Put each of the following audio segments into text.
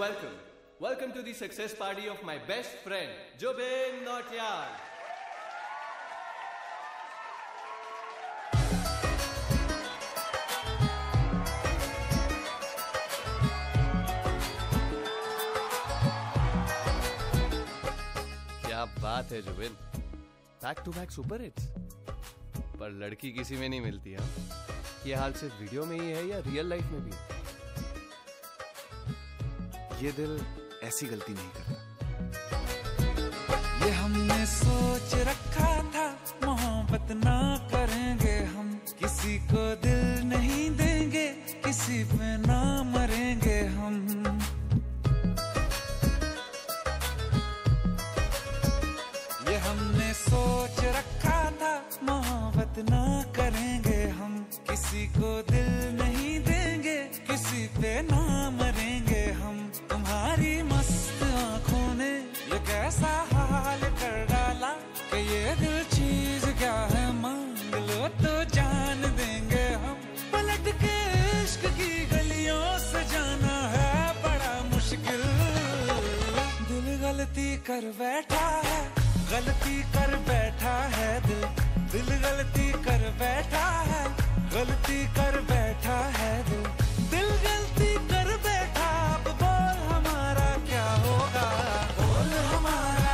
welcome. Welcome to the success party of my best friend, Jobin Nautiyal. क्या बात है Zubin, back to back super hits. पर लड़की किसी में नहीं मिलती है। ये हाल सिर्फ वीडियो में ही है या रियल लाइफ में भी? ये दिल ऐसी गलती नहीं करता। ये हमने सोच रखा था, मोहब्बत ना करेंगे हम, किसी को दिल नहीं देंगे, किसी पे ना मरेंगे हम। ये हमने सोच रखा था, मोहब्बत ना करेंगे हम, किसी को दिल नहीं देंगे, किसी पे ना मरेंगे हम। तुम्हारी मस्त आंखों ने ये कैसा हाल कर डाला कि ये दिल चीज क्या है, मांग लो तो जान देंगे हम। पलट के इश्क की गलियों से जाना है बड़ा मुश्किल। दिल गलती कर बैठा है, गलती कर बैठा है दिल। दिल गलती कर बैठा है, गलती कर बैठा है दिल। दिल गलती कर बैठा, अब बोल हमारा क्या होगा। बोल हमारा,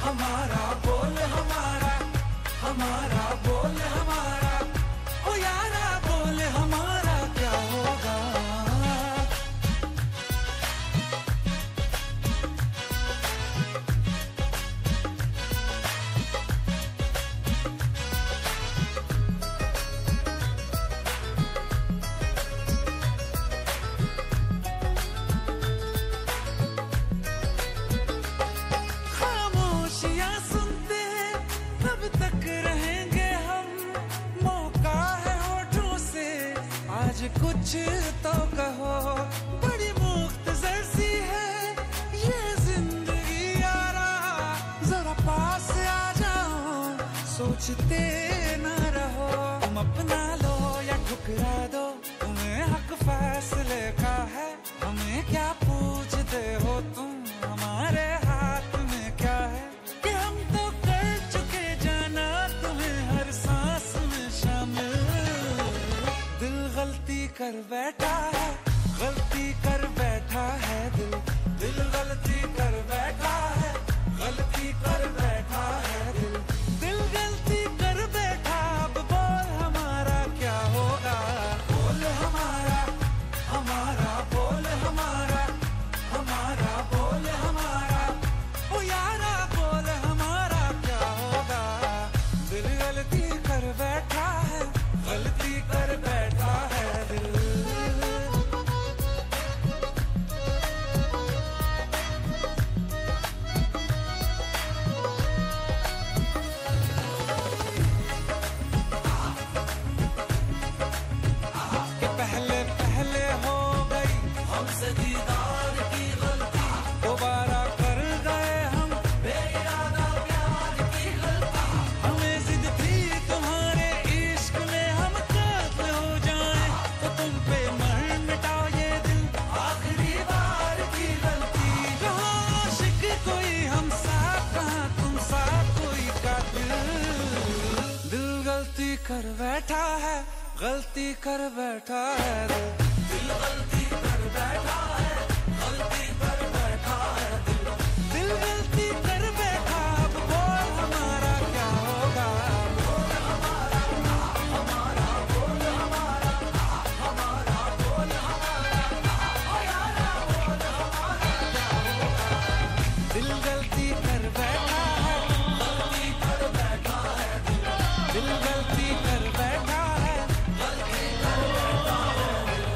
हमारा बोल हमारा, हमारा बोल हमारा, ओ यारा बोल हमारा क्या होगा। कुछ तो कहो, बड़ी मुख्तसर सी है ये जिंदगी यारा। जरा पास आ जाओ, सोचते न रहो। तुम अपना लो या ठुकरा दो, तुम्हें हक फैसले का है। हमें क्या पूछते हो तुम, हमारे हाथ में क्या है कि हम तो कर चुके जाना तुम्हें हर सांस में शामिल। दिल गलती कर बैठा है, गलती कर बैठा है दिल। दिल गलती कर बैठा है, गलती कर बैठा है दिल। दिल गलती कर बैठा, अब बोल हमारा क्या होगा। बोल हमारा, हमारा बोल हमारा, हमारा बोल हमारा, ओ यारा बोल हमारा क्या होगा। दिल गलती कर बैठा है, गलती कर बैठा है दिल। कि पहले पहले हो गई हमसे दीदार की गलती, दोबारा कर गए हम बेइरादा प्यार की गलती। हमें जिद थी तुम्हारे इश्क में हम काफिर हो जाएं, तो तुम पे मर मिटाओ ये दिल आखिरी बार की गलती। कहाँ आशिक कोई हम साथ, कहाँ तुम साथ कोई कातिल। दिल गलती कर बैठा है, गलती कर बैठा है दिल। दिल गलती कर बैठा है, गलती कर बैठा है दिल। दिल गलती कर बैठा, अब बोल हमारा क्या होगा। बोल हमारा, हमारा बोल हमारा, हमारा बोल हमारा, ओ यारा बोल हमारा क्या होगा। दिल गलती कर बैठा है, गलती कर बैठा है दिल। दिल गलती कर बैठा है, गलती कर बैठा है दिल।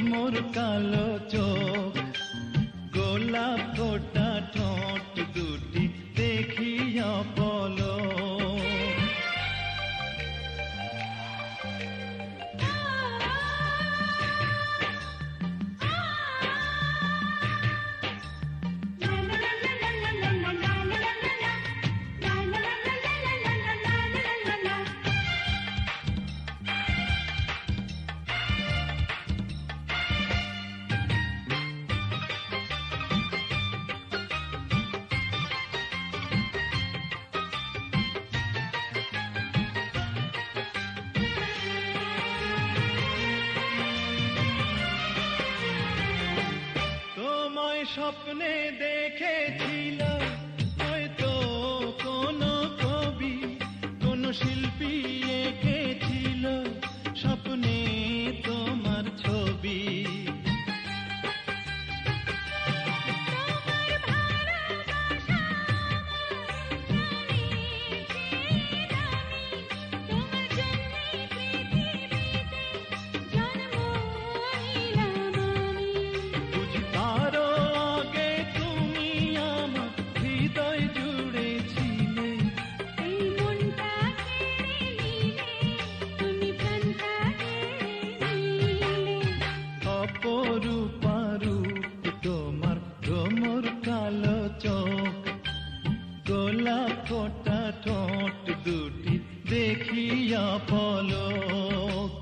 মোর কালো চোখ গোলাপ ফোটা ঠোঁট দুটি দেখিয়া পলো স্বপ্নে দেখেছিল হয়তো কোনো কবি কোন শিল্পী এঁকেছিল স্বপ্নে তোমার ছবি গোলাপ ফোটা ঠোঁট দুটি দেখিয়া পলক